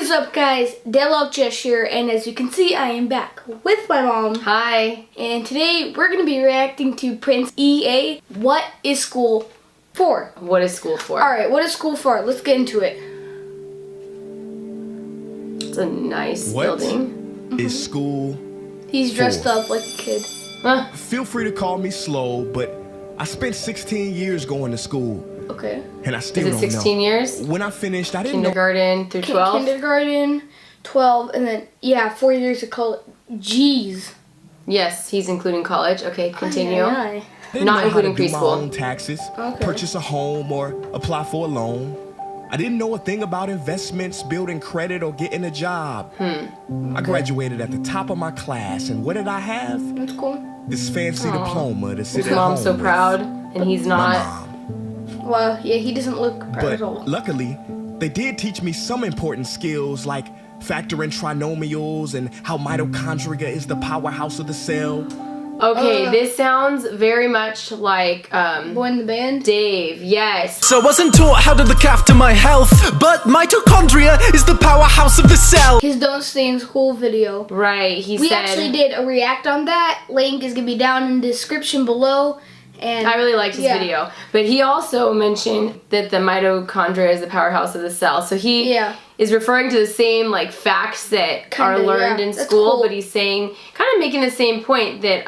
What is up, guys? Deadlock Jesh here, and as you can see, I am back with my mom. Hi. And today we're going to be reacting to Prince EA. What is school for? What is school for? Alright, what is school for? Let's get into it. It's a nice building. What is school He's dressed for? up like a kid. Feel free to call me slow, but I spent 16 years going to school. Okay. And I still Is it don't 16 know. years? When I finished, I didn't Kindergarten through 12? Kindergarten, 12, and then, 4 years of college. Jeez. Yes, he's including college. Okay, continue. Aye. didn't Not know how to including do my preschool. own taxes, Okay. purchase a home, or apply for a loan. I didn't know a thing about investments, building credit, or getting a job. I graduated at the top of my class, and what did I have? That's cool. This fancy diploma to sit His at home mom's so with. proud, and he's My not. mom. Well, yeah, he doesn't look proud But at all. luckily, they did teach me some important skills like factoring trinomials and how mitochondria is the powerhouse of the cell. Okay, this sounds very much like Boy in the band? Dave. Yes. So I wasn't taught how to look after my health, but mitochondria is the powerhouse of the cell. His Don't Stay in School video. Right, he We said. actually did a react on that. Link is going to be down in the description below. And I really liked his video. But he also mentioned that the mitochondria is the powerhouse of the cell. So he is referring to the same like facts that Kinda, are learned in That's school, cool. but he's saying, kind of making the same point that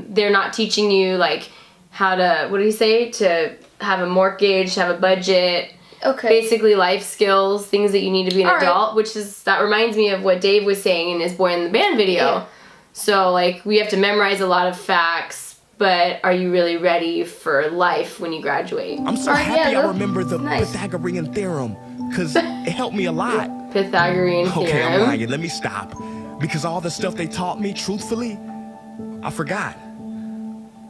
they're not teaching you like how to, what did he say? To have a mortgage, to have a budget. Okay. Basically life skills, things that you need to be an All right. adult, which is, that reminds me of what Dave was saying in his Boy in the Band video. Yeah. So like we have to memorize a lot of facts, but are you really ready for life when you graduate? I'm so Alright, happy yeah, I remember the nice. Pythagorean theorem, because it helped me a lot. Pythagorean Okay, I'm theorem. lying. Let me stop. Because all the stuff they taught me, truthfully, I forgot.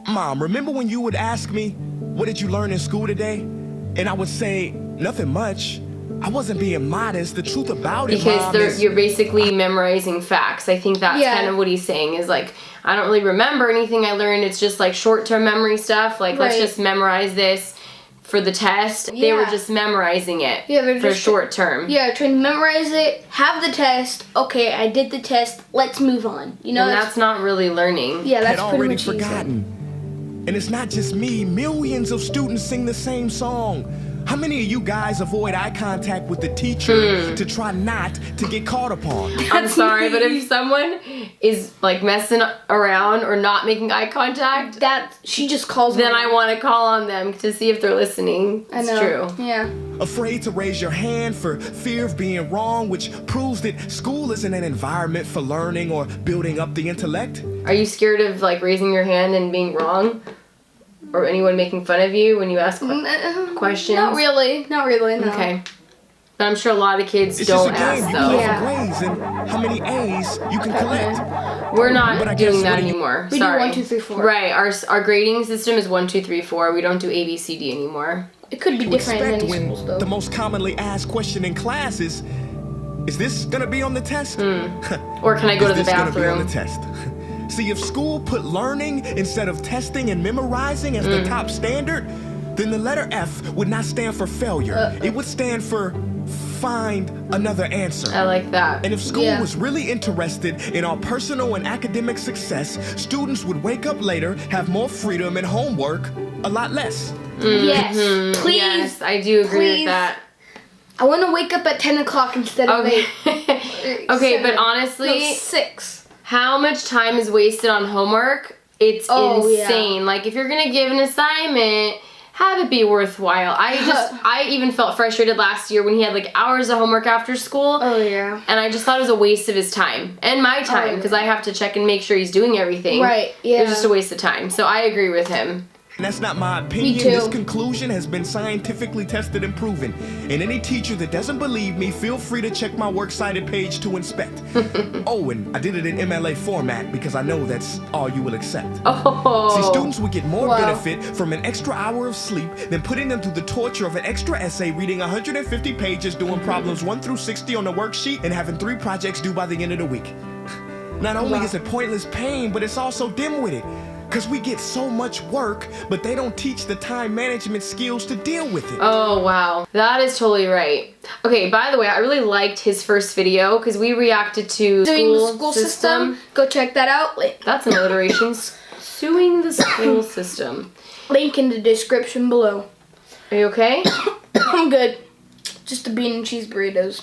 Mom, remember when you would ask me, what did you learn in school today? And I would say, nothing much. I wasn't being modest. The truth about it, Because Mom, is... you're basically memorizing facts. I think that's kind of what he's saying is like, I don't really remember anything I learned. It's just like short-term memory stuff. Like, let's just memorize this for the test. They were just memorizing it for short term. Yeah, trying to memorize it, have the test. Okay, I did the test. Let's move on. You know, And that's not really learning. Yeah, that's had pretty already much easy. forgotten. And it's not just me. Millions of students sing the same song. How many of you guys avoid eye contact with the teacher to try not to get caught upon? I'm sorry, but if someone is like messing around or not making eye contact, she just calls then me. I want to call on them to see if they're listening. I It's know. true. Yeah. Afraid to raise your hand for fear of being wrong, which proves that school isn't an environment for learning or building up the intellect. Are you scared of like raising your hand and being wrong? Or anyone making fun of you when you ask questions? Not really. Not really, no. Okay. But I'm sure a lot of kids It's don't just a game. ask You though. play for grades and how many A's you can collect. We're But I not guess doing that what do you- anymore. We do Sorry. 1, 2, 3, 4. Right. Our grading system is 1, 2, 3, 4. We don't do A, B, C, D anymore. It could be You different in expect many when schools, though. the most commonly asked question in class is this gonna be on the test? Or can I go to the Is this gonna be on bathroom? the test? See, if school put learning instead of testing and memorizing as the top standard, then the letter F would not stand for failure. It would stand for find another answer. I like that. And if school was really interested in our personal and academic success, students would wake up later, have more freedom and homework, a lot less. Yes. Please. Yes, I do agree please. with that. I want to wake up at 10 o'clock instead of 8. Okay, but honestly, 6. how much time is wasted on homework? It's insane. Like if you're gonna give an assignment, have it be worthwhile. I even felt frustrated last year when he had like hours of homework after school. Oh, yeah. And I just thought it was a waste of his time and my time because I have to check and make sure he's doing everything. Right, yeah. It's just a waste of time. So I agree with him. And that's not my opinion. Me too. This conclusion has been scientifically tested and proven. And any teacher that doesn't believe me, feel free to check my works cited page to inspect. Oh, and I did it in MLA format because I know that's all you will accept. Oh. See, students would get more benefit from an extra hour of sleep than putting them through the torture of an extra essay, reading 150 pages, doing problems 1 through 60 on the worksheet, and having 3 projects due by the end of the week. Not only is it pointless pain, but it's also dim-witted. Because we get so much work, but they don't teach the time management skills to deal with it. Oh, wow. That is totally right. Okay, by the way, I really liked his first video because we reacted to Doing the school system. Go check that out. That's an alliteration. Suing the school system. Link in the description below. Are you okay? I'm good. Just the bean and cheese burritos.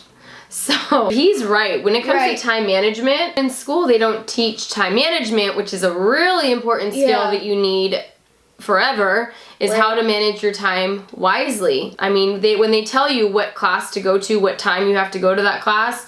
So, he's right. When it comes to time management, in school they don't teach time management, which is a really important skill that you need forever, is how to manage your time wisely. I mean, when they tell you what class to go to, what time you have to go to that class,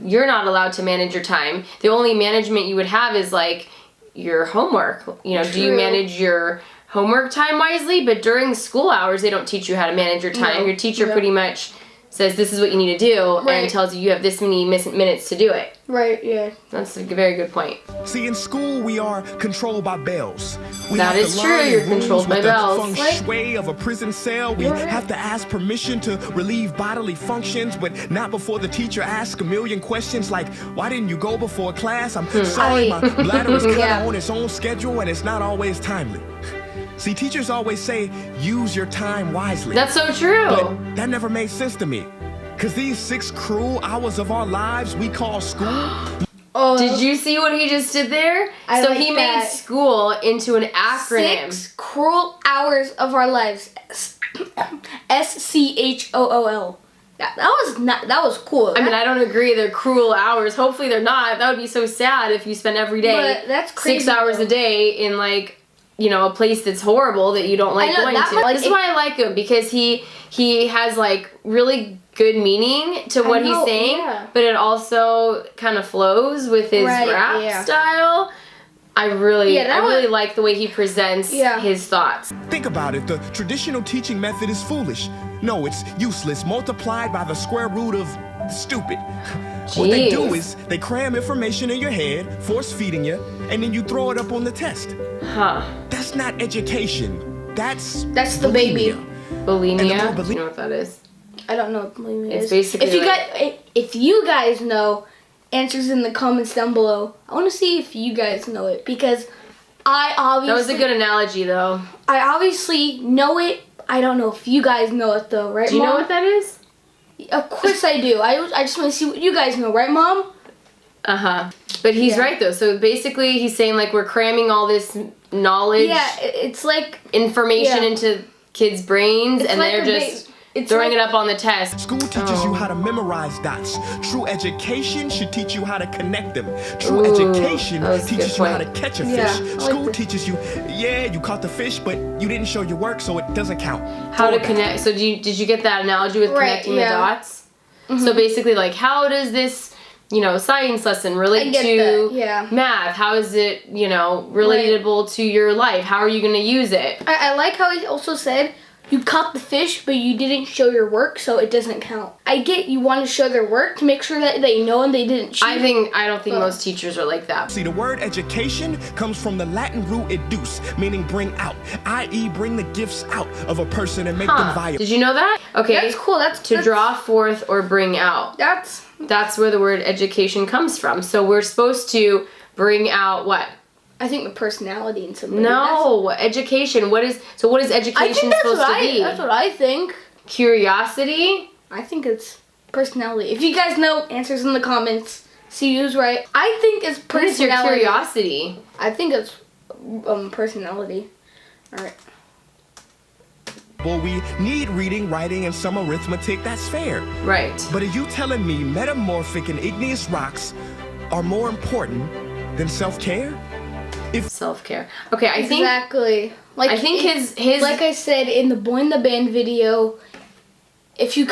you're not allowed to manage your time. The only management you would have is like your homework. You know, do you manage your homework time wisely? But during school hours, they don't teach you how to manage your time. Your teacher pretty much says this is what you need to do and tells you have this many minutes to do it. Right, yeah. That's a very good point. See, in school, we are controlled by bells. That is true, you're controlled by bells. The feng shui of a prison cell. We have to ask permission to relieve bodily functions, but not before the teacher asks a million questions like, why didn't you go before class? I'm sorry, my bladder is cut on its own schedule and it's not always timely. See, teachers always say, use your time wisely. That's so true. But that never made sense to me. Because these 6 cruel hours of our lives we call school. Did you see what he just did there? So he made school into an acronym. 6 cruel hours of our lives. SCHOOL. That was cool. I mean, I don't agree they're cruel hours. Hopefully they're not. That would be so sad if you spend every day that's crazy, 6 hours a day in like, you know, a place that's horrible that you don't like going to. This is why I like him, because he has like really good meaning to what he's saying, but it also kind of flows with his rap style. I really like the way he presents his thoughts. Think about it. The traditional teaching method is foolish. No, it's useless, multiplied by the square root of stupid. What they do is they cram information in your head, force feeding you, and then you throw it up on the test. That's not education. That's the baby. Bulimia? Do you know what that is? I don't know what bulimia is. It's basically if you guys know, answers in the comments down below. I want to see if you guys know it, because I obviously... That was a good analogy, though. I obviously know it. I don't know if you guys know it, though, right, Mom? Do you know what that is? Of course I do. I just want to see what you guys know, right, Mom? But he's right, though. So basically, he's saying, like, we're cramming all this knowledge... Yeah, it's like... information into kids' brains, and they're just... throwing it up on the test. School teaches you how to memorize dots. True education should teach you how to connect them. True education teaches you how to catch a fish. School teaches you, you caught the fish, but you didn't show your work, so it doesn't count. How to connect. So did you get that analogy with connecting the dots? So basically, like, how does this, you know, science lesson relate to math? How is it, you know, relatable to your life? How are you going to use it? I like how he also said, you caught the fish, but you didn't show your work, so it doesn't count. I get you want to show their work to make sure that they know and they didn't cheat. I don't think most teachers are like that. See, the word education comes from the Latin root educe, meaning bring out, i.e. bring the gifts out of a person and make them viable. Did you know that? Okay. That's cool. That's draw forth or bring out. That's where the word education comes from. So we're supposed to bring out what? I think the personality in somebody. No, education. What is education supposed to be? That's what I think. Curiosity? I think it's personality. If you guys know, answers in the comments. See who's right. I think it's personality. What is your curiosity? I think it's personality. All right. Well, we need reading, writing, and some arithmetic. That's fair. Right. But are you telling me metamorphic and igneous rocks are more important than self-care? Self-care. Okay, I think Like, I think his like I said in the Boy in the Band video, they should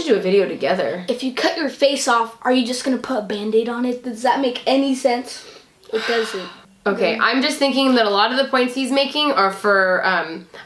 do a video together. If you cut your face off, are you just gonna put a Band-Aid on it? Does that make any sense? It doesn't. Okay, I'm just thinking that a lot of the points he's making are for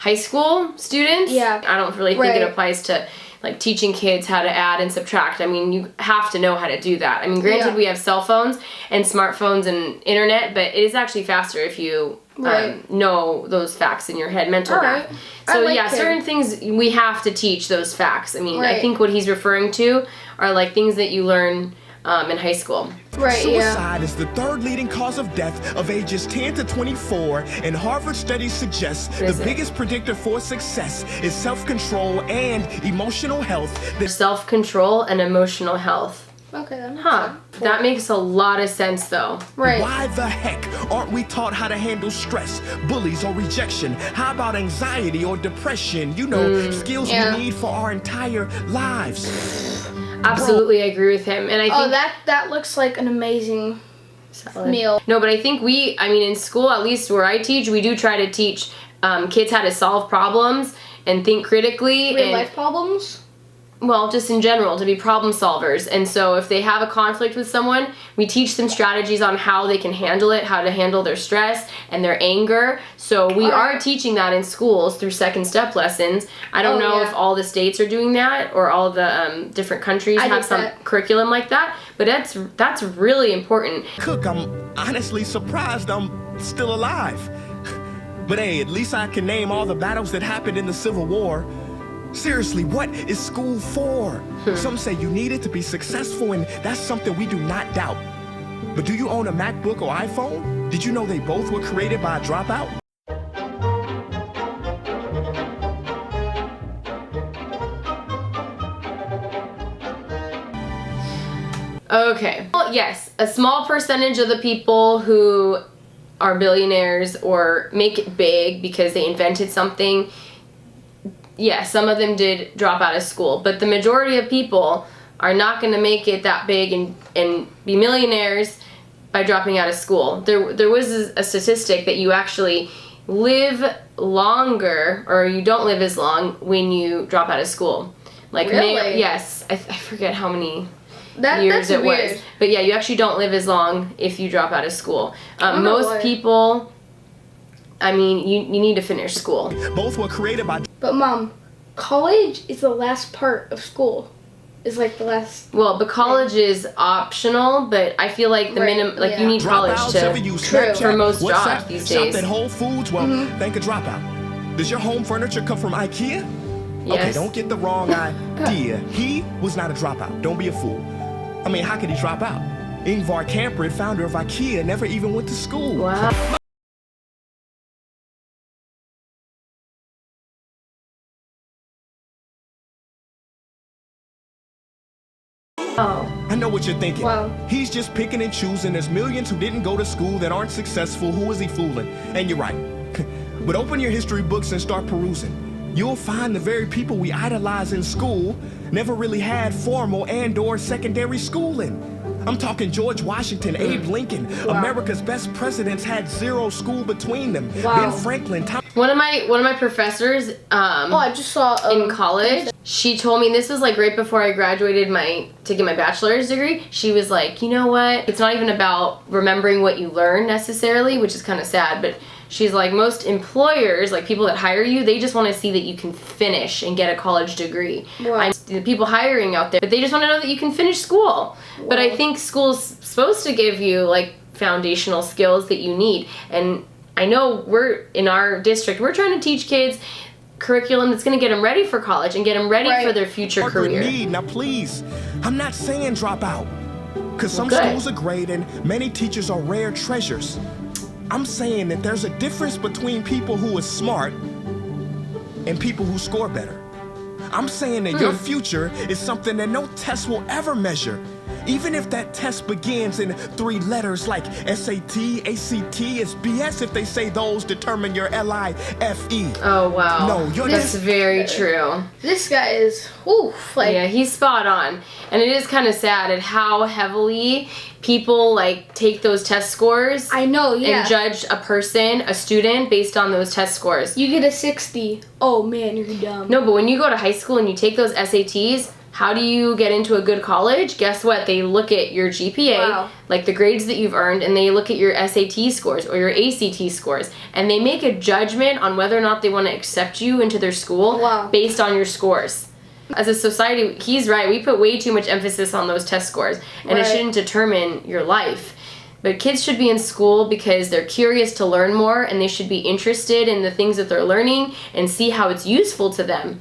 high school students. Yeah. I don't really think it applies to like teaching kids how to add and subtract. I mean, you have to know how to do that. I mean, granted, we have cell phones and smartphones and internet, but it is actually faster if you know those facts in your head, mental math. So certain things we have to teach those facts. I mean, I think what he's referring to are like things that you learn in high school. Right, Suicide is the third leading cause of death of ages 10 to 24, and Harvard studies suggest the biggest predictor for success is self-control and emotional health. Self-control and emotional health. Okay, that makes sense. That makes a lot of sense, though. Right. Why the heck aren't we taught how to handle stress, bullies, or rejection? How about anxiety or depression? You know, skills we need for our entire lives. Absolutely, I agree with him. And I think that looks like an amazing meal. No, but I think in school, at least where I teach, we do try to teach kids how to solve problems and think critically. Real life problems? Well, just in general, to be problem solvers. And so if they have a conflict with someone, we teach them strategies on how they can handle it, how to handle their stress and their anger. So we are teaching that in schools through second step lessons. I don't know if all the states are doing that or all the different countries have some curriculum like that, but that's really important. Cook, I'm honestly surprised I'm still alive. But hey, at least I can name all the battles that happened in the Civil War. Seriously, what is school for? Some say you need it to be successful, and that's something we do not doubt. But do you own a MacBook or iPhone? Did you know they both were created by a dropout? Okay. Well, yes, a small percentage of the people who are billionaires or make it big because they invented something, yeah, some of them did drop out of school, but the majority of people are not going to make it that big and be millionaires by dropping out of school. There was a statistic that you actually live longer, or you don't live as long when you drop out of school. Like, really? Yes, I forget how many years it was. But yeah, you actually don't live as long if you drop out of school. Most people, you need to finish school. Both were created by... But Mom, college is the last part of school. It's like the last... Well, but college is optional, but I feel like the minimum, you need college for most jobs these days. Shop at Whole Foods? Well, think a dropout. Does your home furniture come from IKEA? Yes. Okay, don't get the wrong idea. He was not a dropout. Don't be a fool. How could he drop out? Ingvar Kamprad, founder of IKEA, never even went to school. Wow. I know what you're thinking. Wow. He's just picking and choosing. There's millions who didn't go to school that aren't successful. Who is he fooling? And you're right. But open your history books and start perusing. You'll find the very people we idolize in school never really had formal and/or secondary schooling. I'm talking George Washington, Abe Lincoln. America's best presidents had zero school between them. Ben Franklin. One of my professors I just saw in college, she told me, this was like right before I graduated to get my bachelor's degree, she was like, you know what, it's not even about remembering what you learn necessarily, which is kind of sad, but she's like, most employers, like people that hire you, they just want to see that you can finish and get a college degree. The people hiring out there, but they just want to know that you can finish school. But I think school's supposed to give you like foundational skills that you need. And I know we're in our district, we're trying to teach kids curriculum that's going to get them ready for college and get them ready for their future career. Now please, I'm not saying drop out, because some schools are great and many teachers are rare treasures. I'm saying that there's a difference between people who are smart and people who score better. I'm saying that your future is something that no test will ever measure. Even if that test begins in 3 letters like SAT, ACT, it's BS if they say those determine your LIFE. Oh, wow. No, that's very true. This guy is, yeah, he's spot on. And it is kind of sad at how heavily people take those test scores. I know, yeah. And judge a person, a student, based on those test scores. You get a 60. Oh man, you're dumb. No, but when you go to high school and you take those SATs, how do you get into a good college? Guess what? They look at your GPA, like the grades that you've earned, and they look at your SAT scores or your ACT scores, and they make a judgment on whether or not they want to accept you into their school based on your scores. As a society, he's right, we put way too much emphasis on those test scores, and it shouldn't determine your life. But kids should be in school because they're curious to learn more, and they should be interested in the things that they're learning and see how it's useful to them.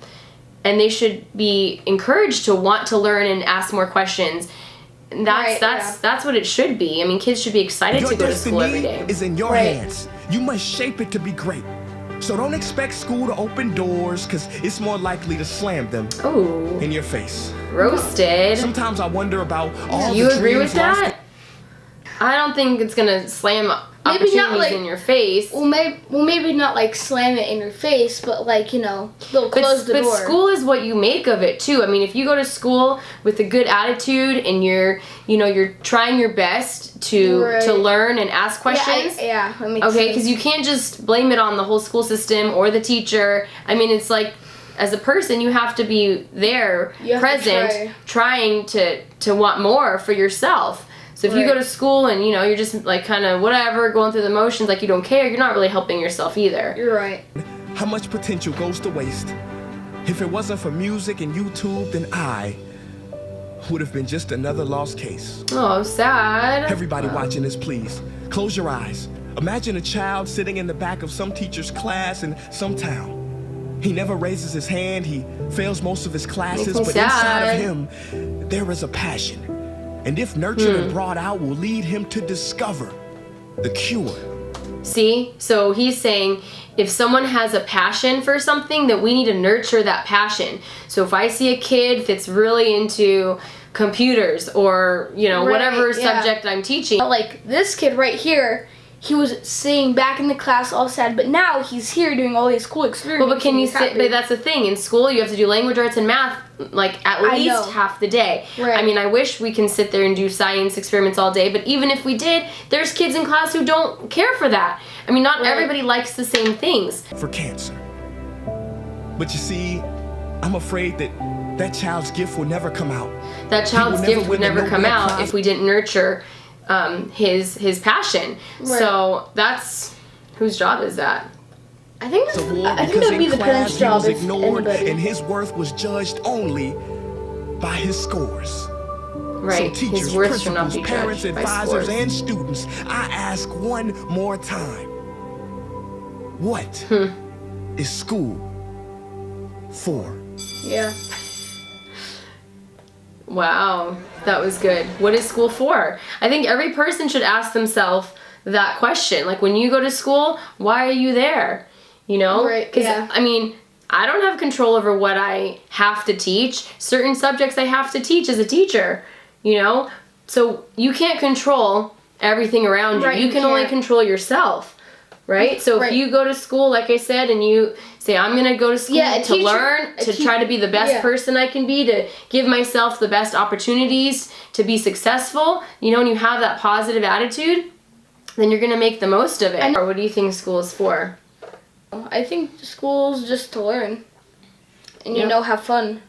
And they should be encouraged to want to learn and ask more questions. And that's what it should be. I mean, kids should be excited to go to school every day. Your destiny is in your hands. You must shape it to be great. So don't expect school to open doors, because it's more likely to slam them in your face. Roasted. Sometimes I wonder about all Do you agree with that? I don't think it's gonna slam opportunities in your face. Well, maybe not like slam it in your face, but like, you know, they'll close the door. But school is what you make of it too. I mean, if you go to school with a good attitude and you're trying your best to learn and ask questions. That makes okay, sense. because you can't just blame it on the whole school system or the teacher. I mean, it's like, as a person, you have to be there, present, trying to want more for yourself. So if you go to school and, you know, you're just like kind of whatever, going through the motions, like you don't care, you're not really helping yourself either. You're right. How much potential goes to waste? If it wasn't for music and YouTube, then I would have been just another lost case. Oh, sad. Everybody watching this, please, close your eyes. Imagine a child sitting in the back of some teacher's class in some town. He never raises his hand, he fails most of his classes, but inside of him, there is a passion. And if nurtured and brought out, will lead him to discover the cure. See? So he's saying if someone has a passion for something, that we need to nurture that passion. So if I see a kid that's really into computers or, you know, whatever subject I'm teaching. Like this kid right here, he was sitting back in the class all sad, but now he's here doing all these cool experiences. Well, but can you sit? But that's the thing. In school, you have to do language arts and math, like at least half the day. Right. I mean, I wish we can sit there and do science experiments all day, but even if we did, there's kids in class who don't care for that. I mean, not everybody likes the same things. For cancer. But you see, I'm afraid that child's gift will never come out. That child's gift would never come out if we didn't nurture his passion. So that's whose job is that? I think that'd be the parents' job. He was ignored, and his worth was judged only by his scores. Right. So teachers, his worth should not principals, be parents, judged by advisors, scores. and students, I ask one more time: what is school for? Yeah. Wow, that was good. What is school for? I think every person should ask themselves that question. Like, when you go to school, why are you there? You know? Right, Because, I mean, I don't have control over what I have to teach. Certain subjects I have to teach as a teacher, you know? So you can't control everything around you. You can only control yourself. Right? So if you go to school, like I said, and you say, I'm going to go to school to learn, to try to be the best person I can be, to give myself the best opportunities to be successful, you know, and you have that positive attitude, then you're going to make the most of it. Or what do you think school is for? I think school's just to learn and, you know, have fun.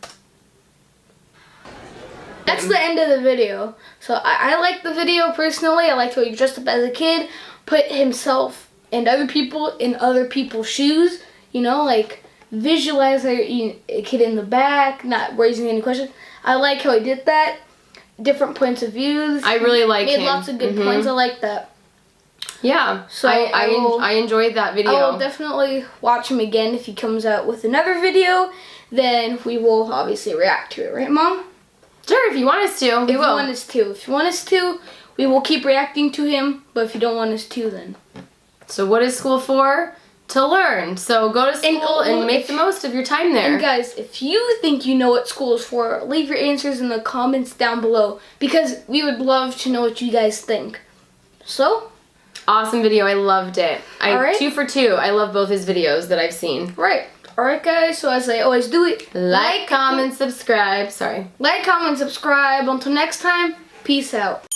That's the end of the video. So I like the video personally. I liked how he dressed up as a kid, put himself and other people in other people's shoes, you know, like visualize a kid in the back, not raising any questions. I like how he did that. Different points of views. I really like him. Made lots of good points. I like that. Yeah, so I enjoyed that video. I will definitely watch him again if he comes out with another video. Then we will obviously react to it, right, Mom? Sure, if you want us to, we will. If you want us to, we will keep reacting to him. But if you don't want us to, then. So what is school for? To learn. So go to school and make the most of your time there. And guys, if you think you know what school is for, leave your answers in the comments down below, because we would love to know what you guys think. So, awesome video. I loved it. 2 for 2. I love both his videos that I've seen. Right. Alright guys, so as I always do it, like, comment, subscribe. Sorry. Like, comment, subscribe. Until next time, peace out.